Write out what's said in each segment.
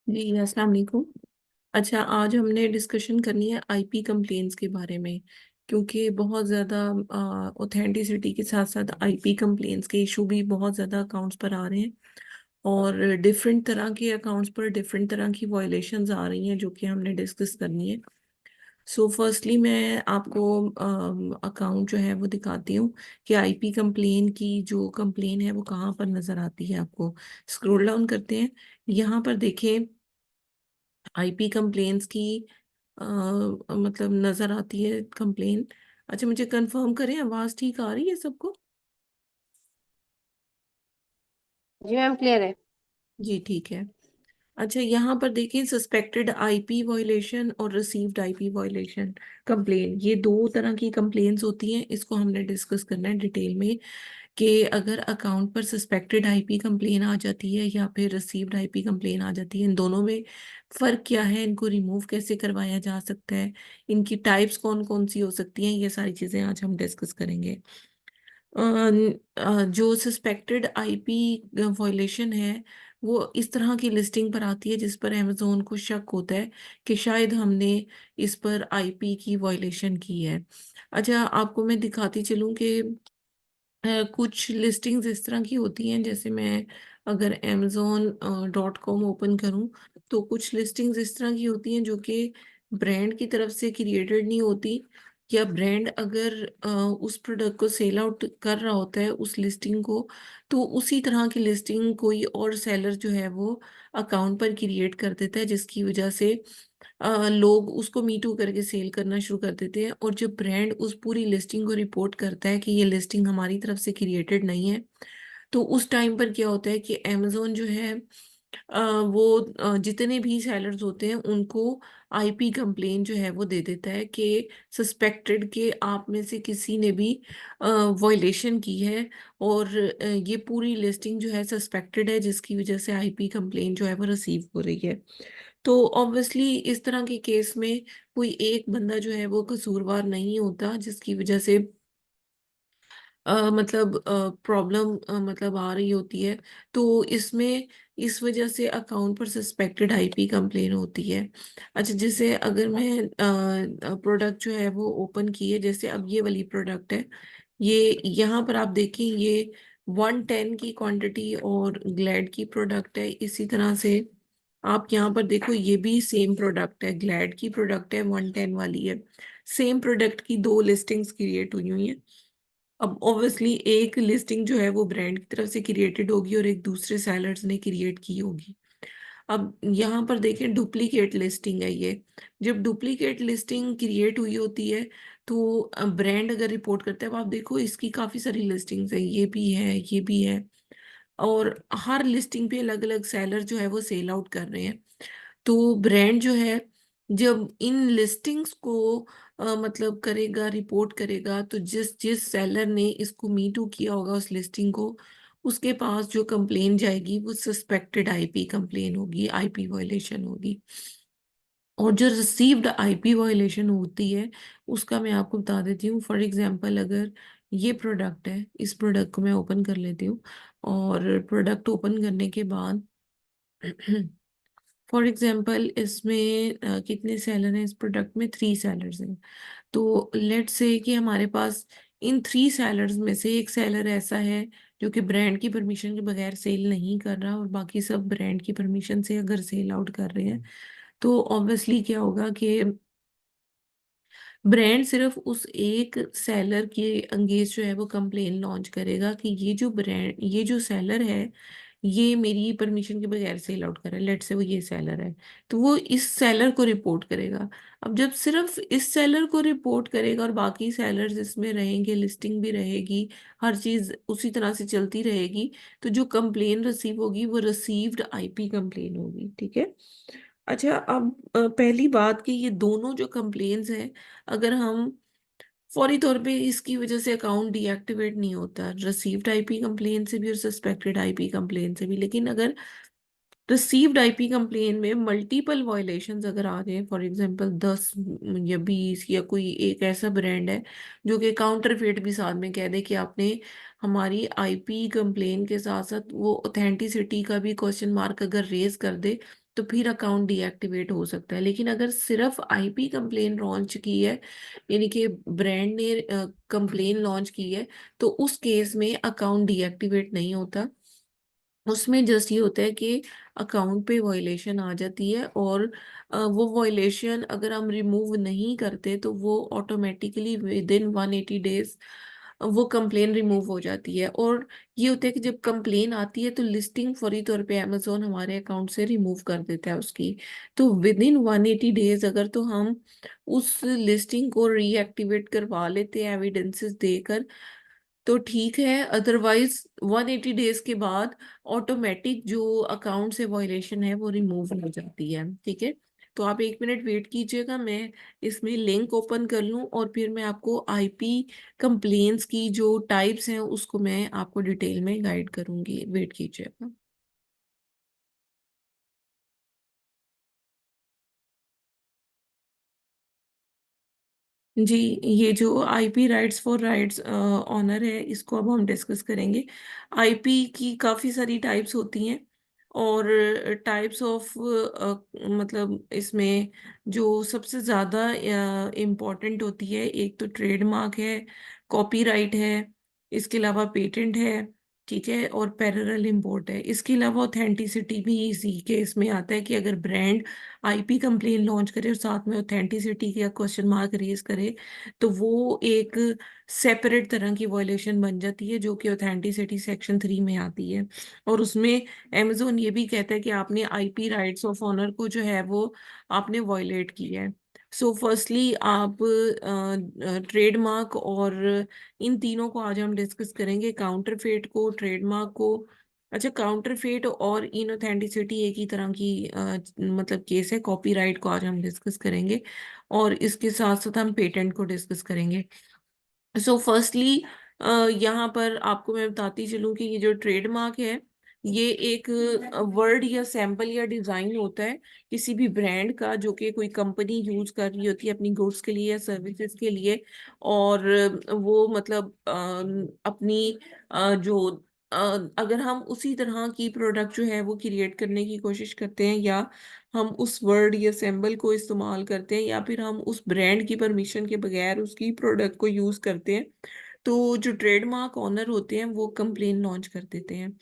जी अस्सलाम वालेकुम। अच्छा, आज हमने डिस्कशन करनी है आईपी कंप्लेंट्स के बारे में, क्योंकि बहुत ज़्यादा ऑथेंटिसिटी के साथ साथ आईपी कंप्लेंट्स के इशू भी बहुत ज़्यादा अकाउंट्स पर आ रहे हैं। और डिफरेंट तरह के अकाउंट्स पर डिफरेंट तरह की वायलेशंस आ रही हैं जो कि हमने डिस्कस करनी है। सो फर्स्टली मैं आपको अकाउंट जो है वो दिखाती हूँ कि आईपी कंप्लेन की जो कंप्लेन है वो कहाँ पर नज़र आती है आपको। स्क्रॉल डाउन करते हैं, यहाँ पर देखें आईपी कंप्लेन्स की मतलब नजर आती है कंप्लेन। अच्छा, मुझे कंफर्म करें आवाज ठीक आ रही है सबको? जी मैम, क्लियर है। जी ठीक है। अच्छा, यहाँ पर देखें सस्पेक्टेड आईपी वायलेशन और रिसीव्ड आईपी वायलेशन कंप्लेन, ये दो तरह की कंप्लेन्स होती हैं। इसको हमने डिस्कस करना है डिटेल में कि अगर अकाउंट पर सस्पेक्टेड आईपी कंप्लेन आ जाती है या फिर रिसीव्ड आईपी कंप्लेन आ जाती है, इन दोनों में फ़र्क क्या है, इनको रिमूव कैसे करवाया जा सकता है, इनकी टाइप्स कौन कौन सी हो सकती हैं, ये सारी चीज़ें आज हम डिस्कस करेंगे। जो सस्पेक्टेड आईपी वायलेशन है वो इस तरह की लिस्टिंग पर आती है जिस पर अमेजोन को शक होता है कि शायद हमने इस पर आईपी की वायलेशन की है। अच्छा, आपको मैं दिखाती चलूं कि कुछ लिस्टिंग्स इस तरह की होती हैं, जैसे मैं अगर amazon.com ओपन करूं तो कुछ लिस्टिंग्स इस तरह की होती हैं जो कि ब्रांड की तरफ से क्रिएटेड नहीं होती, या ब्रांड अगर उस प्रोडक्ट को सेल आउट कर रहा होता है उस लिस्टिंग को, तो उसी तरह की लिस्टिंग कोई और सेलर जो है वो अकाउंट पर क्रिएट कर देता है, जिसकी वजह से लोग उसको मी टू करके सेल करना शुरू कर देते हैं। और जब ब्रांड उस पूरी लिस्टिंग को रिपोर्ट करता है कि ये लिस्टिंग हमारी तरफ से क्रिएटेड नहीं है, तो उस टाइम पर क्या होता है कि अमेजोन जो है वो जितने भी सेलर्स होते हैं उनको आईपी कंप्लेन जो है वो दे देता है कि सस्पेक्टेड के आप में से किसी ने भी वॉयलेशन की है, और ये पूरी लिस्टिंग जो है सस्पेक्टेड है, जिसकी वजह से आईपी कंप्लेन जो है वो रिसीव हो रही है। तो ऑब्वियसली इस तरह के केस में कोई एक बंदा जो है वो कसूरवार नहीं होता, जिसकी वजह से मतलब प्रॉब्लम मतलब आ रही होती है। तो इसमें इस वजह से अकाउंट पर सस्पेक्टेड आईपी कंप्लेन होती है। अच्छा, जैसे अगर मैं प्रोडक्ट जो है वो ओपन की है, जैसे अब ये वाली प्रोडक्ट है, ये यहाँ पर आप देखें, ये 110 की क्वांटिटी और ग्लैड की प्रोडक्ट है। इसी तरह से आप यहाँ पर देखो, ये भी सेम प्रोडक्ट है, ग्लैड की प्रोडक्ट है, 110 वाली है। सेम प्रोडक्ट की दो लिस्टिंग्स क्रिएट हुई हुई हैं। अब ऑब्वियसली एक लिस्टिंग जो है वो ब्रांड की तरफ से क्रिएटेड होगी और एक दूसरे सेलर्स ने क्रिएट की होगी। अब यहाँ पर देखें, डुप्लीकेट लिस्टिंग है ये। जब डुप्लीकेट लिस्टिंग क्रिएट हुई होती है तो ब्रांड अगर रिपोर्ट करता है, अब आप देखो इसकी काफी सारी लिस्टिंग्स है, ये भी है, ये भी है, और हर लिस्टिंग पे अलग अलग सेलर जो है वो सेल आउट कर रहे हैं। तो ब्रांड जो है जब इन लिस्टिंग्स को मतलब करेगा, रिपोर्ट करेगा, तो जिस जिस सेलर ने इसको मी टू किया होगा उस लिस्टिंग को, उसके पास जो कंप्लेन जाएगी वो सस्पेक्टेड आईपी कंप्लेन होगी, आईपी वायलेशन होगी। और जो रिसीव्ड आईपी वायलेशन होती है उसका मैं आपको बता देती हूँ। फॉर एग्जांपल, अगर ये प्रोडक्ट है, इस प्रोडक्ट को मैं ओपन कर लेती हूँ, और प्रोडक्ट ओपन करने के बाद फॉर एग्जांपल इसमें कितने सेलर हैं, इस प्रोडक्ट में 3 सेलर्स हैं। तो लेट्स से कि हमारे पास इन 3 सेलर्स में से एक सेलर ऐसा है जो कि ब्रांड की परमिशन के बगैर सेल नहीं कर रहा, और बाकी सब ब्रांड की परमिशन से अगर सेल आउट कर रहे हैं, तो ऑब्वियसली क्या होगा कि ब्रांड सिर्फ उस एक सेलर के अंगेज जो है वो कंप्लेन लॉन्च करेगा कि ये जो सेलर है ये मेरी परमिशन के बगैर सेल आउट कर रहा है, लेट से वो ये सेलर है, तो वो इस सेलर को रिपोर्ट करेगा। अब जब सिर्फ इस सेलर को रिपोर्ट करेगा और बाकी सेलर्स इसमें रहेंगे, लिस्टिंग भी रहेगी, हर चीज उसी तरह से चलती रहेगी, तो जो कंप्लेन रिसीव होगी वो रिसीव्ड आईपी कंप्लेन होगी। ठीक है। अच्छा, अब पहली बात कि ये दोनों जो कंप्लेन्स हैं, अगर हम फौरी तौर पे इसकी वजह से अकाउंट डीएक्टिवेट नहीं होता, रिसीव्ड आईपी कंप्लेन से भी और सस्पेक्टेड आईपी कंप्लेन से भी, लेकिन अगर रिसीव्ड आईपी कंप्लेन में मल्टीपल वायलेशंस अगर आ जाए, फॉर एग्जांपल 10 या 20, या कोई एक ऐसा ब्रांड है जो कि काउंटरफेट भी साथ में कह दे कि आपने हमारी आईपी कंप्लेन के साथ साथ वो ऑथेंटिसिटी का भी क्वेश्चन मार्क अगर रेज कर दे, तो फिर अकाउंट डीएक्टिवेट हो सकता है। लेकिन अगर सिर्फ आईपी कंप्लेन लॉन्च की है, यानी कि ब्रांड ने कंप्लेन लॉन्च की है, तो उस केस में अकाउंट डीएक्टिवेट नहीं होता। उसमें जस्ट ये होता है कि अकाउंट पे वॉयलेशन आ जाती है, और वो वॉयलेशन अगर हम रिमूव नहीं करते तो वो ऑटोमेटिकली विद इन 180 डेज वो कंप्लेन रिमूव हो जाती है। और ये होता है कि जब कंप्लेन आती है तो लिस्टिंग फौरी तौर पे अमेजोन हमारे अकाउंट से रिमूव कर देता है उसकी। तो विद इन 180 डेज अगर तो हम उस लिस्टिंग को रीएक्टिवेट करवा लेते हैं एविडेंसेस देकर, तो ठीक है। अदरवाइज 180 डेज के बाद ऑटोमेटिक जो अकाउंट से वायलेशन है वो रिमूव हो जाती है। ठीक है, तो आप 1 मिनट वेट कीजिएगा, मैं इसमें लिंक ओपन कर लूँ और फिर मैं आपको आईपी कंप्लेंट्स की जो टाइप्स हैं उसको मैं आपको डिटेल में गाइड करूंगी। वेट कीजिएगा। जी, ये जो IP rights for rights owner है, इसको अब हम डिस्कस करेंगे। आईपी की काफ़ी सारी टाइप्स होती हैं, और टाइप्स ऑफ मतलब इसमें जो सबसे ज़्यादा इम्पोर्टेंट होती है, एक तो ट्रेडमार्क है, कॉपीराइट है, इसके अलावा पेटेंट है, ठीक है, और पैरेलल इंपोर्ट है। इसके अलावा ऑथेंटिसिटी भी इसी केस में आता है कि अगर ब्रांड आईपी कंप्लेन लॉन्च करे और साथ में ऑथेंटिसिटी का क्वेश्चन मार्क रेज करे, तो वो एक सेपरेट तरह की वॉयलेशन बन जाती है, जो कि ऑथेंटिसिटी सेक्शन 3 में आती है। और उसमें अमेजोन ये भी कहता है कि आपने आईपी राइट्स ऑफ ऑनर को जो है वो आपने वॉयलेट किया है। सो फर्स्टली आप ट्रेडमार्क और इन तीनों को आज हम डिस्कस करेंगे, काउंटरफेट को, ट्रेडमार्क को। अच्छा, काउंटरफेट और इनऑथेंटिसिटी एक ही तरह की मतलब केस है। कॉपीराइट को आज हम डिस्कस करेंगे, और इसके साथ साथ हम पेटेंट को डिस्कस करेंगे। सो फर्स्टली यहाँ पर आपको मैं बताती चलूँ कि ये जो ट्रेडमार्क है, ये एक वर्ड या सैंपल या डिजाइन होता है किसी भी ब्रांड का, जो कि कोई कंपनी यूज कर रही होती है अपनी गुड्स के लिए या सर्विसेज के लिए। और वो मतलब अपनी जो अगर हम उसी तरह की प्रोडक्ट जो है वो क्रिएट करने की कोशिश करते हैं, या हम उस वर्ड या सिंबल को इस्तेमाल करते हैं, या फिर हम उस ब्रांड की परमिशन के बगैर उसकी प्रोडक्ट को यूज करते हैं, तो जो ट्रेडमार्क ऑनर होते हैं वो कंप्लेन लॉन्च कर देते हैं।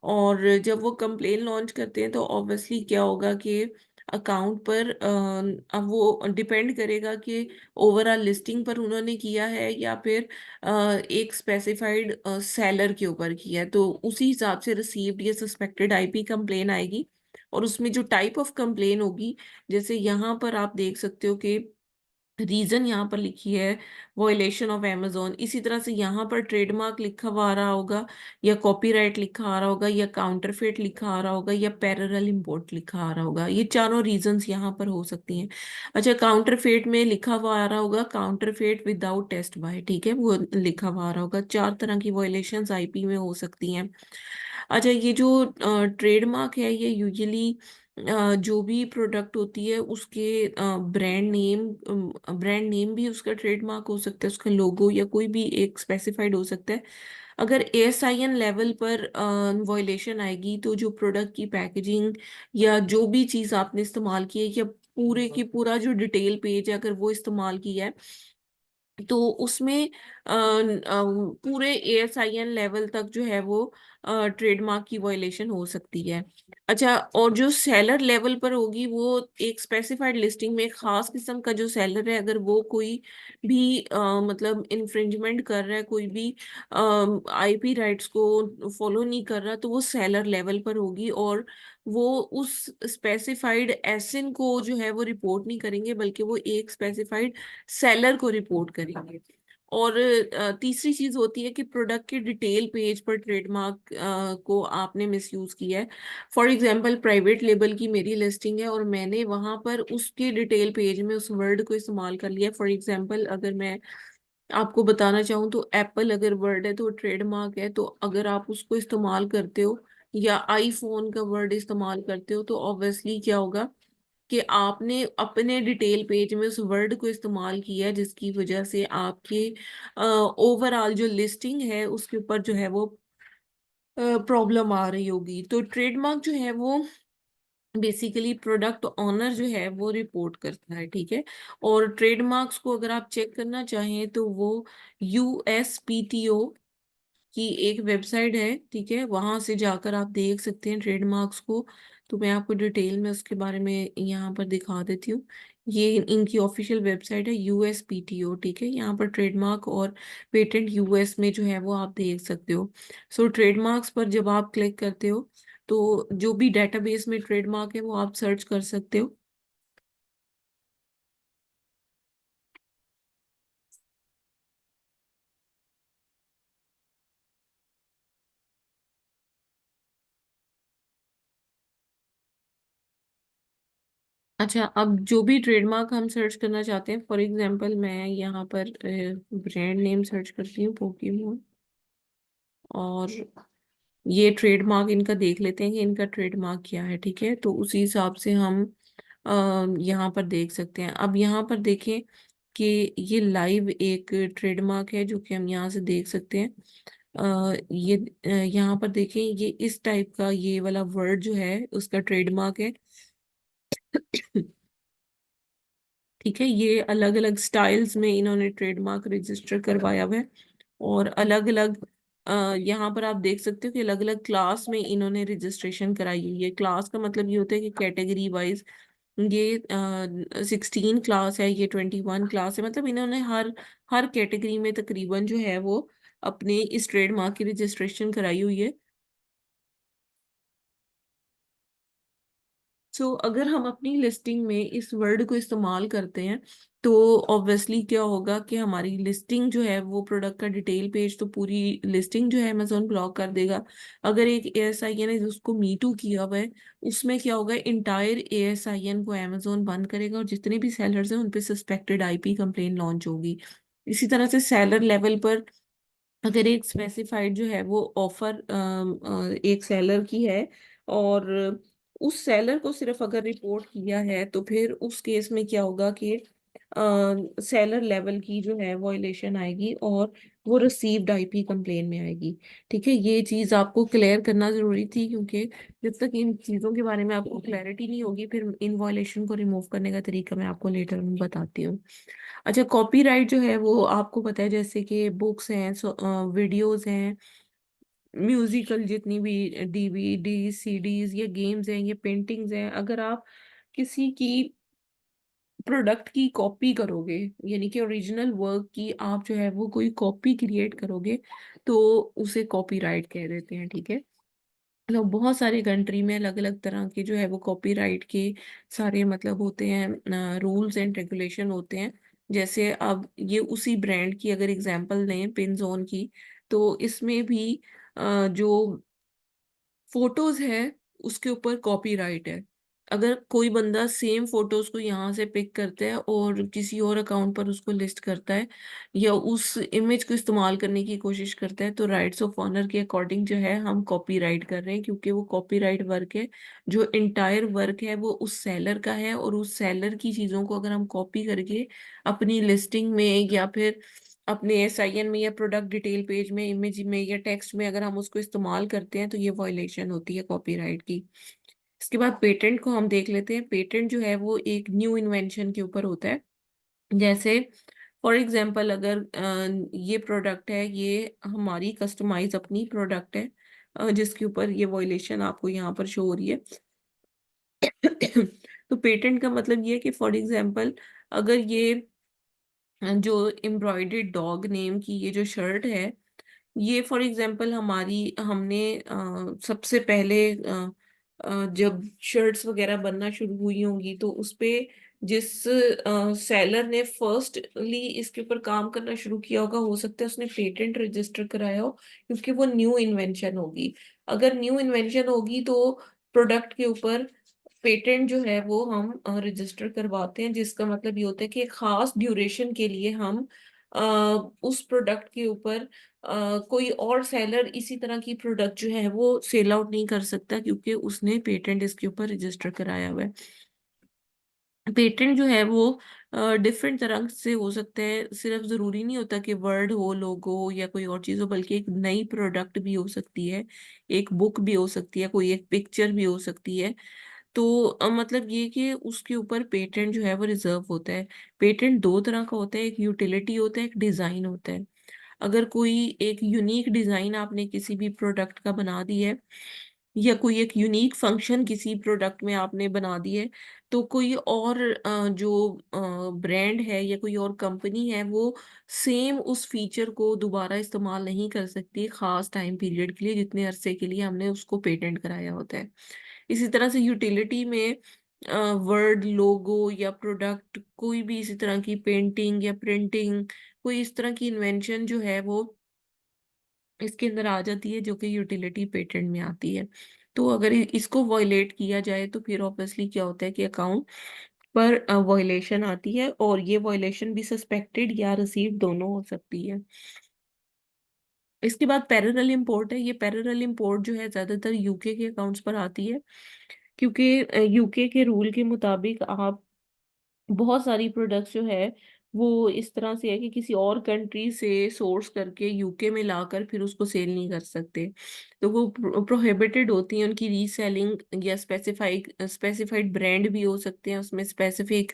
और जब वो कंप्लेन लॉन्च करते हैं तो ऑब्वियसली क्या होगा कि अकाउंट पर अब वो डिपेंड करेगा कि ओवरऑल लिस्टिंग पर उन्होंने किया है या फिर एक स्पेसिफाइड सेलर के ऊपर किया है, तो उसी हिसाब से रिसीव्ड या सस्पेक्टेड आईपी कंप्लेन आएगी। और उसमें जो टाइप ऑफ कंप्लेन होगी, जैसे यहाँ पर आप देख सकते हो कि रीजन यहाँ पर लिखी है वॉयलेशन ऑफ अमेजोन, इसी तरह से यहाँ पर ट्रेडमार्क लिखा हुआ आ रहा होगा, या कॉपीराइट लिखा आ रहा होगा, या काउंटरफेट लिखा आ रहा होगा, या पैरेलल इंपोर्ट लिखा आ रहा होगा। ये चारों रीजंस यहाँ पर हो सकती हैं। अच्छा, काउंटरफेट में लिखा हुआ आ रहा होगा काउंटरफेट विदाउट टेस्ट बाय, ठीक है, वो लिखा हुआ आ रहा होगा। 4 तरह की वॉयलेशंस आईपी में हो सकती हैं। अच्छा, ये जो ट्रेडमार्क है, ये यूजुअली जो भी प्रोडक्ट होती है उसके ब्रांड नेम भी उसका ट्रेडमार्क हो सकता है, उसका लोगो या कोई भी एक स्पेसिफाइड हो सकता है। अगर एएसआईएन लेवल पर वॉयलेशन आएगी, तो जो प्रोडक्ट की पैकेजिंग या जो भी चीज़ आपने इस्तेमाल की है, या पूरे की पूरा जो डिटेल पेज है अगर वो इस्तेमाल किया है, तो उसमें पूरे एएसआईएन लेवल तक जो है वो ट्रेडमार्क की वायलेशन हो सकती है। अच्छा, और जो सेलर लेवल पर होगी, वो एक स्पेसिफाइड लिस्टिंग में खास किस्म का जो सेलर है, अगर वो कोई भी मतलब इन्फ्रिंजमेंट कर रहा है, कोई भी आईपी राइट्स को फॉलो नहीं कर रहा, तो वो सेलर लेवल पर होगी। और वो उस स्पेसिफाइड एसएन को जो है वो रिपोर्ट नहीं करेंगे, बल्कि वो एक स्पेसिफाइड सेलर को रिपोर्ट करेंगे। और तीसरी चीज होती है कि प्रोडक्ट के डिटेल पेज पर ट्रेडमार्क को आपने मिसयूज किया है। फॉर एग्जांपल, प्राइवेट लेबल की मेरी लिस्टिंग है और मैंने वहां पर उसके डिटेल पेज में उस वर्ड को इस्तेमाल कर लिया। फॉर एग्जांपल, अगर मैं आपको बताना चाहूँ तो एप्पल अगर वर्ड है तो ट्रेडमार्क है, तो अगर आप उसको इस्तेमाल करते हो या आईफोन का वर्ड इस्तेमाल करते हो, तो ऑब्वियसली क्या होगा कि आपने अपने डिटेल पेज में उस वर्ड को इस्तेमाल किया है, जिसकी वजह से आपके ओवरऑल जो लिस्टिंग है उसके ऊपर जो है वो प्रॉब्लम आ रही होगी। तो ट्रेडमार्क जो है वो बेसिकली प्रोडक्ट ऑनर जो है वो रिपोर्ट करता है, ठीक है। और ट्रेडमार्क्स को अगर आप चेक करना चाहें तो वो यूएसपीटीओ की एक वेबसाइट है, ठीक है, वहां से जाकर आप देख सकते हैं ट्रेडमार्क्स को। तो मैं आपको डिटेल में उसके बारे में यहाँ पर दिखा देती हूँ। ये इनकी ऑफिशियल वेबसाइट है यूएसपीटीओ, ठीक है। यहाँ पर ट्रेडमार्क और पेटेंट यूएस में जो है वो आप देख सकते हो। सो ट्रेडमार्क्स पर जब आप क्लिक करते हो तो जो भी डेटाबेस में ट्रेडमार्क है वो आप सर्च कर सकते हो। अच्छा, अब जो भी ट्रेडमार्क हम सर्च करना चाहते हैं, फॉर एग्जांपल मैं यहाँ पर ब्रांड नेम सर्च करती हूँ पोकेमोन, और ये ट्रेडमार्क इनका देख लेते हैं कि इनका ट्रेडमार्क क्या है, ठीक है। तो उसी हिसाब से हम यहाँ पर देख सकते हैं। अब यहाँ पर देखें कि ये लाइव एक ट्रेडमार्क है जो कि हम यहाँ से देख सकते हैं। ये यहाँ पर देखें, ये इस टाइप का ये वाला वर्ड जो है उसका ट्रेडमार्क है। ठीक है, ये अलग अलग स्टाइल्स में इन्होंने ट्रेडमार्क रजिस्टर करवाया हुआ है। और अलग अलग यहाँ पर आप देख सकते हो कि अलग अलग क्लास में इन्होंने रजिस्ट्रेशन कराई हुई है। क्लास का मतलब ये होता है कि कैटेगरी वाइज ये 16 क्लास है, ये 21 क्लास है, मतलब इन्होंने हर हर कैटेगरी में तकरीबन जो है वो अपने इस ट्रेडमार्क की रजिस्ट्रेशन कराई हुई है। सो अगर हम अपनी लिस्टिंग में इस वर्ड को इस्तेमाल करते हैं तो ऑब्वियसली क्या होगा कि हमारी लिस्टिंग जो है वो प्रोडक्ट का डिटेल पेज, तो पूरी लिस्टिंग जो है अमेजोन ब्लॉक कर देगा। अगर एक एएसआईएन है जिसको मीटू किया हुआ है, उसमें क्या होगा, इंटायर एएसआईएन को अमेजोन बंद करेगा और जितने भी सेलर्स हैं उन पे सस्पेक्टेड आईपी कंप्लेन लॉन्च होगी। इसी तरह से सेलर लेवल पर अगर एक स्पेसिफाइड जो है वो ऑफर एक सेलर की है, और उस सेलर को सिर्फ अगर रिपोर्ट किया है, तो फिर उस केस में क्या होगा कि सेलर लेवल की जो है वॉयलेशन आएगी और वो रिसीव्ड आईपी कंप्लेन में आएगी। ठीक है, ये चीज आपको क्लियर करना जरूरी थी, क्योंकि जब तक इन चीजों के बारे में आपको क्लैरिटी नहीं होगी, फिर इन वॉयलेशन को रिमूव करने का तरीका मैं आपको लेटर में बताती हूँ। अच्छा, कॉपीराइट जो है वो आपको पता है, जैसे कि बुक्स हैं, वीडियोस हैं, म्यूजिकल जितनी भी डीवीडी सीडीज, ये गेम्स हैं, ये पेंटिंग्स हैं, अगर आप किसी की प्रोडक्ट की कॉपी करोगे, यानी कि ओरिजिनल वर्क की आप जो है वो कोई कॉपी क्रिएट करोगे, तो उसे कॉपीराइट कह देते हैं, ठीक है। मतलब बहुत सारे कंट्री में अलग अलग तरह के जो है वो कॉपीराइट के सारे मतलब होते हैं, रूल्स एंड रेगुलेशन होते हैं। जैसे अब ये उसी ब्रांड की अगर एग्जांपल लें, पिनजोन की, तो इसमें भी जो फोटोज है उसके ऊपर कॉपीराइट है। अगर कोई बंदा सेम फोटोज को यहाँ से पिक करता है और किसी और अकाउंट पर उसको लिस्ट करता है, या उस इमेज को इस्तेमाल करने की कोशिश करता है, तो राइट्स ऑफ ऑनर के अकॉर्डिंग जो है हम कॉपीराइट कर रहे हैं, क्योंकि वो कॉपीराइट वर्क है। जो इंटायर वर्क है वो उस सेलर का है, और उस सेलर की चीजों को अगर हम कॉपी करके अपनी लिस्टिंग में या फिर अपने एसआईएन में या प्रोडक्ट डिटेल पेज में, इमेज में या टेक्स्ट में अगर हम उसको इस्तेमाल करते हैं, तो ये वॉयलेशन होती है कॉपीराइट की। इसके बाद पेटेंट को हम देख लेते हैं। पेटेंट जो है वो एक न्यू इन्वेंशन के ऊपर होता है। जैसे फॉर एग्जांपल अगर ये प्रोडक्ट है, ये हमारी कस्टमाइज अपनी प्रोडक्ट है, जिसके ऊपर ये वॉयलेशन आपको यहाँ पर शो हो रही है। तो पेटेंट का मतलब ये है कि फॉर एग्जांपल अगर ये जो एम्ब्रॉयडर्ड डॉग नेम की ये जो शर्ट है, ये फॉर एग्जांपल हमारी हमने सबसे पहले जब शर्ट्स वगैरह बनना शुरू हुई होंगी, तो उस पे जिस सेलर ने फर्स्टली इसके ऊपर काम करना शुरू किया होगा, हो सकता है उसने पेटेंट रजिस्टर कराया हो, क्योंकि वो न्यू इन्वेंशन होगी। अगर न्यू इन्वेंशन होगी तो प्रोडक्ट के ऊपर पेटेंट जो है वो हम रजिस्टर करवाते हैं, जिसका मतलब ये होता है कि एक खास ड्यूरेशन के लिए हम अ, उस प्रोडक्ट के ऊपर कोई और सेलर इसी तरह की प्रोडक्ट जो है वो सेल आउट नहीं कर सकता, क्योंकि उसने पेटेंट इसके ऊपर रजिस्टर कराया हुआ है। पेटेंट जो है वो डिफरेंट तरह से हो सकता है, सिर्फ जरूरी नहीं होता कि वर्ड हो, लोगो हो या कोई और चीज हो, बल्कि एक नई प्रोडक्ट भी हो सकती है, एक बुक भी हो सकती है, कोई एक पिक्चर भी हो सकती है। तो मतलब ये कि उसके ऊपर पेटेंट जो है वो रिजर्व होता है। पेटेंट दो तरह का होता है, एक यूटिलिटी होता है, एक डिजाइन होता है। अगर कोई एक यूनिक डिजाइन आपने किसी भी प्रोडक्ट का बना दी है, या कोई एक यूनिक फंक्शन किसी प्रोडक्ट में आपने बना दी है, तो कोई और जो ब्रांड है या कोई और कंपनी है, वो सेम उस फीचर को दोबारा इस्तेमाल नहीं कर सकती खास टाइम पीरियड के लिए, जितने अरसे के लिए हमने उसको पेटेंट कराया होता है। इसी तरह से यूटिलिटी में वर्ड, लोगो या प्रोडक्ट, कोई भी इसी तरह की पेंटिंग या प्रिंटिंग, कोई इस तरह की इन्वेंशन जो है वो इसके अंदर आ जाती है, जो कि यूटिलिटी पेटेंट में आती है। तो अगर इसको वॉयलेट किया जाए तो फिर ऑब्वियसली क्या होता है कि अकाउंट पर वॉयलेशन आती है, और ये वॉयलेशन भी सस्पेक्टेड या रिसीव दोनों हो सकती है। इसके बाद पैरेलल इंपोर्ट है। ये पैरेलल इंपोर्ट जो है ज्यादातर यूके के अकाउंट्स पर आती है, क्योंकि यूके के रूल के मुताबिक आप बहुत सारी प्रोडक्ट्स जो है वो इस तरह से है कि किसी और कंट्री से सोर्स करके यूके में लाकर फिर उसको सेल नहीं कर सकते। तो वो प्रोहिबिटेड होती है उनकी रीसेलिंग, या स्पेसिफाइड ब्रांड भी हो सकते हैं उसमें, स्पेसिफिक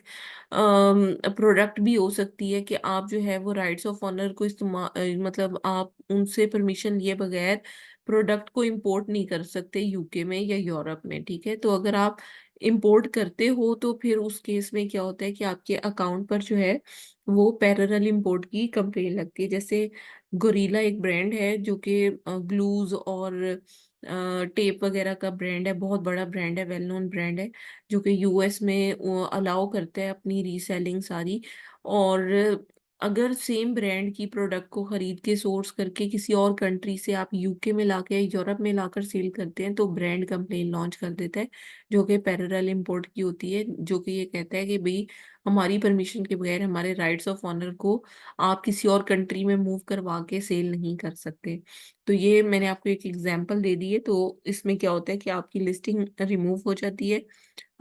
प्रोडक्ट भी हो सकती है कि आप जो है वो राइट्स ऑफ ऑनर को इस्तेमाल, मतलब आप उनसे परमिशन लिए बगैर प्रोडक्ट को इंपोर्ट नहीं कर सकते यूके में या यूरोप में। ठीक है, तो अगर आप इंपोर्ट करते हो तो फिर उस केस में क्या होता है कि आपके अकाउंट पर जो है वो पैरेलल इंपोर्ट की कंप्लेन लगती है। जैसे गोरिल्ला एक ब्रांड है जो कि ग्लूज और टेप वगैरह का ब्रांड है, बहुत बड़ा ब्रांड है, वेल नोन ब्रांड है, जो कि यूएस में अलाउ करता है अपनी रीसेलिंग सारी। और अगर सेम ब्रांड की प्रोडक्ट को खरीद के सोर्स करके किसी और कंट्री से आप यूके में लाके या यूरोप में लाकर सेल करते हैं, तो ब्रांड कंप्लेन लॉन्च कर देता है, जो कि पैरेलल इंपोर्ट की होती है, जो कि ये कहता है कि भाई हमारी परमिशन के बगैर, हमारे राइट्स ऑफ ऑनर को आप किसी और कंट्री में मूव करवा के सेल नहीं कर सकते। तो ये मैंने आपको एक एग्जांपल दे दी है। तो इसमें क्या होता है कि आपकी लिस्टिंग रिमूव हो जाती है,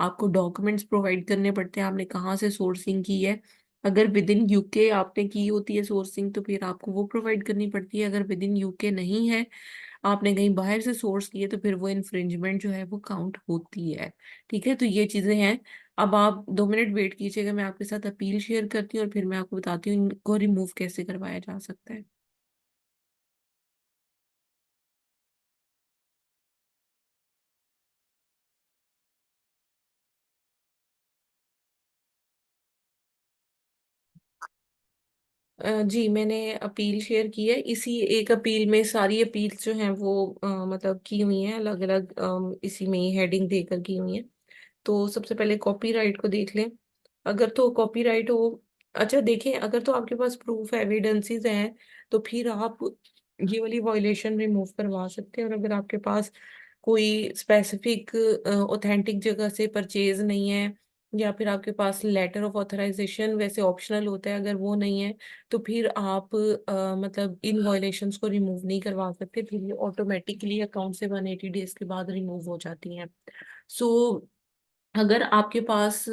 आपको डॉक्यूमेंट्स प्रोवाइड करने पड़ते हैं, आपने कहाँ से सोर्सिंग की है। अगर विद इन यूके आपने की होती है सोर्सिंग तो फिर आपको वो प्रोवाइड करनी पड़ती है। अगर विद इन यूके नहीं है, आपने कहीं बाहर से सोर्स किए, तो फिर वो इन्फ्रिंजमेंट जो है वो काउंट होती है। ठीक है, तो ये चीजें हैं। अब आप 2 मिनट वेट कीजिएगा, मैं आपके साथ अपील शेयर करती हूँ और फिर मैं आपको बताती हूँ इनको रिमूव कैसे करवाया जा सकता है। जी, मैंने अपील शेयर की है। इसी एक अपील में सारी अपील्स जो हैं वो मतलब की हुई हैं अलग अलग, इसी में ही हेडिंग देकर की हुई हैं। तो सबसे पहले कॉपीराइट को देख लें। अगर तो कॉपीराइट हो, अच्छा देखें, अगर तो आपके पास प्रूफ एविडेंसेस हैं तो फिर आप ये वाली वॉयलेशन रिमूव करवा सकते हैं। और अगर आपके पास कोई स्पेसिफिक ऑथेंटिक जगह से परचेज नहीं है, या फिर आपके पास लेटर ऑफ ऑथराइजेशन वैसे ऑप्शनल होता है, अगर वो नहीं है, तो फिर आप मतलब इन वॉयलेशंस को रिमूव नहीं करवा सकते। फिर ये ऑटोमेटिकली अकाउंट से 180 डेज के बाद रिमूव हो जाती हैं। सो अगर आपके पास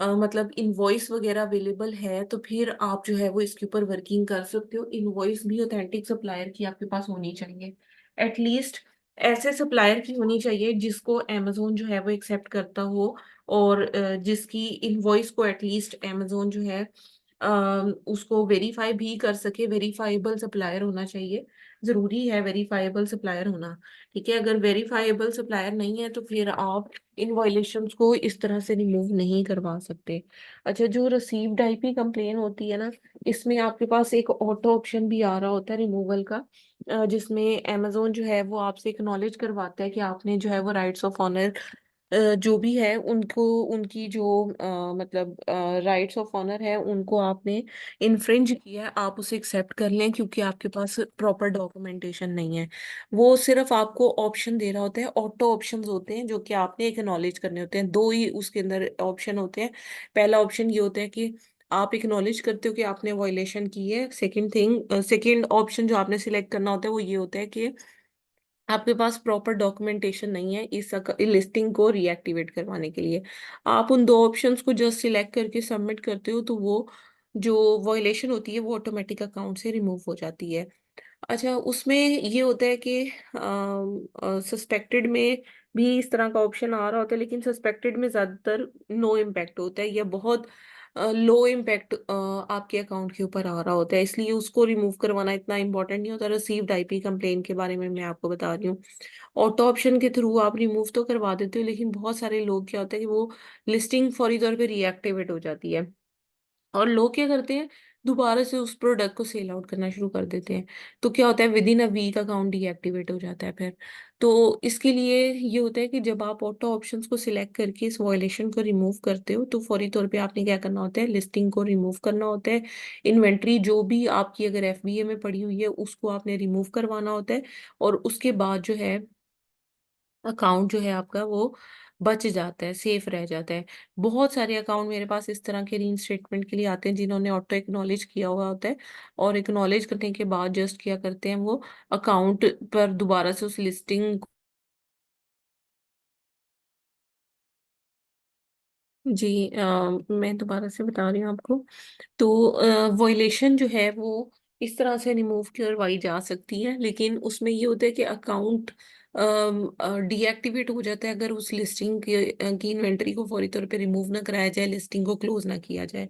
मतलब इनवॉइस वगैरह अवेलेबल है, तो फिर आप जो है वो इसके ऊपर वर्किंग कर सकते हो। इनवॉइस भी ऑथेंटिक सप्लायर की आपके पास होनी चाहिए, एटलीस्ट ऐसे सप्लायर की होनी चाहिए जिसको अमेजोन जो है वो एक्सेप्ट करता हो, और जिसकी इनवॉइस को एटलीस्ट अमेजोन जो है उसको वेरीफाई भी कर सके। वेरीफाइबल सप्लायर होना चाहिए, जरूरी है वेरीफाइबल सप्लायर होना। ठीक है, अगर वेरीफाइबल सप्लायर नहीं है तो फिर आप इन वायलेशंस को इस तरह से रिमूव नहीं करवा सकते। अच्छा, जो रिसीव्ड आईपी कंप्लेन होती है ना, इसमें आपके पास एक ऑटो ऑप्शन भी आ रहा होता है रिमूवल का, जिसमें अमेजोन जो है वो आपसे एक्नॉलेज करवाता है कि आपने जो है वो राइट्स ऑफ ऑनर जो भी है उनको, उनकी जो मतलब राइट्स ऑफ ऑनर है उनको आपने इन्फ्रिंज किया है, आप उसे एक्सेप्ट कर लें, क्योंकि आपके पास प्रॉपर डॉक्यूमेंटेशन नहीं है। वो सिर्फ आपको ऑप्शन दे रहा होता है, ऑटो ऑप्शंस होते हैं जो कि आपने एक्नॉलेज करने होते हैं। दो ही उसके अंदर ऑप्शन होते हैं। पहला ऑप्शन ये होता है कि आप एक्नॉलेज करते हो कि आपने वायलेशन की है। सेकंड ऑप्शन जो आपने सिलेक्ट करना होता है वो ये होता है कि आपके पास प्रॉपर डॉक्यूमेंटेशन नहीं है इस लिस्टिंग को रीएक्टिवेट करवाने के लिए। आप उन दो ऑप्शंस को जस्ट सिलेक्ट करके सबमिट करते हो, तो वो जो वॉयलेशन होती है वो ऑटोमेटिक अकाउंट से रिमूव हो जाती है। अच्छा, उसमें ये होता है कि सस्पेक्टेड में भी इस तरह का ऑप्शन आ रहा होता है, लेकिन सस्पेक्टेड में ज्यादातर नो इम्पैक्ट होता है या बहुत लो इम्पैक्ट आपके अकाउंट के ऊपर आ रहा होता है, इसलिए उसको रिमूव करवाना इतना इंपॉर्टेंट नहीं होता। रिसीव्ड आईपी कंप्लेन के बारे में मैं आपको बता रही हूँ। ऑटो ऑप्शन के थ्रू आप रिमूव तो करवा देते हो, लेकिन बहुत सारे लोग क्या होता है कि वो लिस्टिंग फौरी तौर पे रीएक्टिवेट हो जाती है, और लोग क्या करते हैं, दोबारा से उस प्रोडक्ट को सेल आउट करना शुरू कर देते हैं। तो क्या होता है, within a week account deactivate हो जाता है फिर। तो इसके लिए ये होता है कि जब आप ऑटो ऑप्शंस को सिलेक्ट करके इस वॉयलेशन को रिमूव करते हो, तो फौरी तौर पे आपने क्या करना होता है, लिस्टिंग को रिमूव करना होता है। इन्वेंट्री जो भी आपकी अगर एफबीए में पड़ी हुई है उसको आपने रिमूव करवाना होता है, और उसके बाद जो है अकाउंट जो है आपका वो बच जाता है, सेफ रह जाता है। बहुत सारे अकाउंट मेरे पास इस तरह के रीइंस्टेटमेंट के लिए आते हैं जिन्होंने ऑटो एक्नॉलेज किया हुआ होता है, और एक्नॉलेज करने के बाद जस्ट क्या करते हैं, वो अकाउंट पर दोबारा से उस लिस्टिंग। जी मैं दोबारा से बता रही हूँ आपको। तो वॉयलेशन जो है वो इस तरह से रिमूव करवाई जा सकती है, लेकिन उसमें ये होता है कि अकाउंट डीएक्टिवेट हो जाता है अगर उस लिस्टिंग की इन्वेंटरी को फौरी तौर पे रिमूव ना कराया जाए, लिस्टिंग को क्लोज ना किया जाए।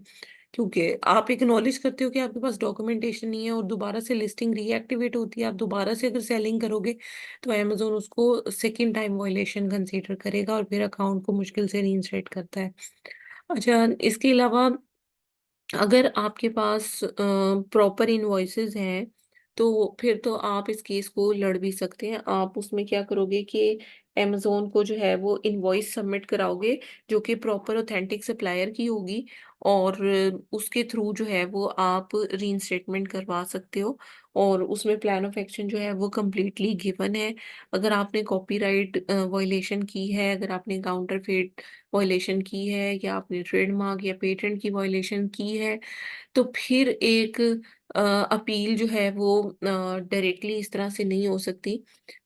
क्योंकि आप एक्नॉलेज करते हो कि आपके पास डॉक्यूमेंटेशन नहीं है, और दोबारा से लिस्टिंग रीएक्टिवेट होती है, आप दोबारा से अगर सेलिंग करोगे तो अमेजोन उसको सेकेंड टाइम वॉयलेशन कंसीडर करेगा और फिर अकाउंट को मुश्किल से रीइंस्टेट करता है। अच्छा, इसके अलावा अगर आपके पास प्रॉपर इनवॉइसेस हैं तो फिर तो आप इस केस को लड़ भी सकते हैं। आप उसमें क्या करोगे कि amazon को जो है वो इनवॉइस सबमिट कराओगे जो कि प्रॉपर ऑथेंटिक सप्लायर की होगी, और उसके थ्रू जो है वो आप रीइंस्टेटमेंट करवा सकते हो, और उसमें प्लान ऑफ एक्शन जो है वो कम्प्लीटली गिवन है। अगर आपने कॉपीराइट वायलेशन की है, अगर आपने काउंटरफेट वायलेशन की है, या आपने ट्रेडमार्क या पेटेंट की वायलेशन की है, तो फिर एक अपील जो है वो डायरेक्टली इस तरह से नहीं हो सकती।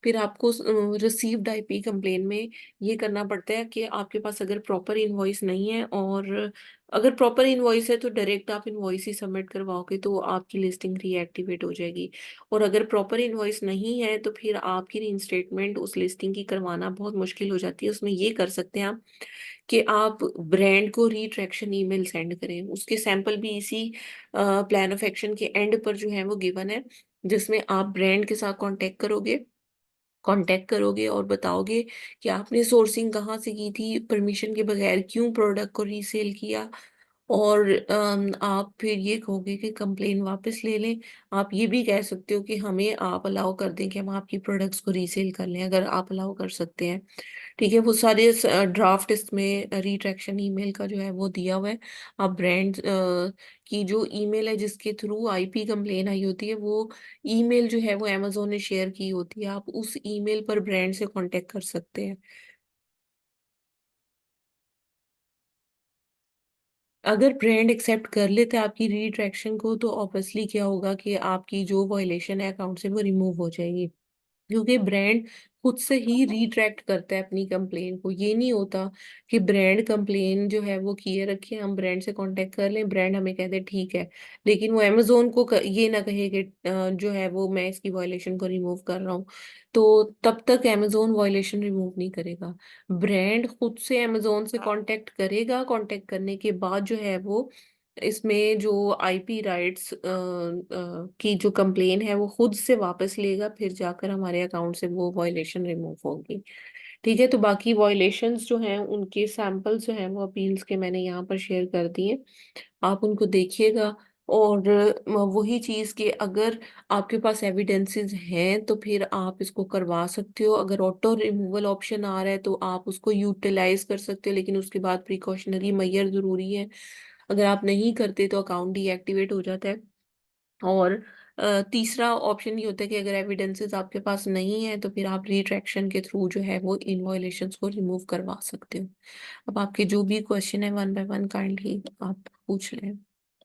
फिर आपको रिसीव्ड आईपी कंप्लेन में ये करना पड़ता है कि आपके पास अगर प्रॉपर इनवॉइस नहीं है, और अगर प्रॉपर इनवॉइस है तो डायरेक्ट आप इनवॉइस ही सबमिट करवाओगे तो आपकी लिस्टिंग रीएक्टिवेट हो जाएगी। और अगर प्रॉपर इनवॉइस नहीं है तो फिर आपकी रीइंस्टेटमेंट उस लिस्टिंग की करवाना बहुत मुश्किल हो जाती है। उसमें ये कर सकते हैं आप कि आप ब्रांड को रीट्रैक्शन ईमेल सेंड करें, उसके सैंपल भी इसी प्लान ऑफ एक्शन के एंड पर जो है वो गिवन है, जिसमें आप ब्रांड के साथ कांटेक्ट करोगे और बताओगे कि आपने सोर्सिंग कहाँ से की थी, परमिशन के बगैर क्यों प्रोडक्ट को रीसेल किया, और आप फिर ये कहोगे कि कंप्लेन वापस ले लें। आप ये भी कह सकते हो कि हमें आप अलाउ कर दें कि हम आपकी प्रोडक्ट्स को रीसेल कर लें, अगर आप अलाउ कर सकते हैं। ठीक है, वो सारे ड्राफ्ट इसमें रिट्रैक्शन ईमेल का जो है वो दिया हुआ है। आप ब्रांड की जो ईमेल है जिसके थ्रू आईपी कंप्लेन आई होती है, वो ईमेल जो है वो अमेजोन ने शेयर की होती है, आप उस ईमेल पर ब्रांड से कांटेक्ट कर सकते हैं। अगर ब्रांड एक्सेप्ट कर लेते हैं आपकी रिट्रैक्शन को, तो ऑब्वियसली क्या होगा कि आपकी जो वॉयलेशन है अकाउंट से वो रिमूव हो जाएगी, क्योंकि ब्रांड खुद से ही रिट्रैक्ट करता है अपनी कंप्लेन को। ये नहीं होता कि ब्रांड कंप्लेन जो है वो किए रखे, हम ब्रांड से कांटेक्ट कर लें, ब्रांड हमें कहते ठीक है, लेकिन वो अमेजोन को ये ना कहे कि जो है वो मैं इसकी वायलेशन को रिमूव कर रहा हूँ, तो तब तक अमेजोन वायलेशन रिमूव नहीं करेगा। ब्रांड खुद से अमेजोन से कांटेक्ट करेगा, कांटेक्ट करने के बाद जो है वो इसमें जो आईपी राइट्स की जो कंप्लेन है वो खुद से वापस लेगा, फिर जाकर हमारे अकाउंट से वो वॉयलेशन रिमूव होगी। ठीक है, तो बाकी वॉयलेशंस जो हैं उनके सैंपल्स जो हैं वो अपील्स के मैंने यहाँ पर शेयर कर दिए, आप उनको देखिएगा। और वही चीज कि अगर आपके पास एविडेंसेस हैं तो फिर आप इसको करवा सकते हो। अगर ऑटो रिमूवल ऑप्शन आ रहा है तो आप उसको यूटिलाइज कर सकते हो, लेकिन उसके बाद प्रिकॉशनरी मेजर जरूरी है। अगर आप नहीं करते तो अकाउंट डीएक्टिवेट हो जाता है। और तीसरा ऑप्शन ये होता है कि अगर एविडेंसेस आपके पास नहीं है तो फिर आप रिट्रैक्शन के थ्रू जो है वो इन वायलेशंस को रिमूव करवा सकते हो। अब आपके जो भी क्वेश्चन है वन बाय वन काइंडली आप पूछ लें।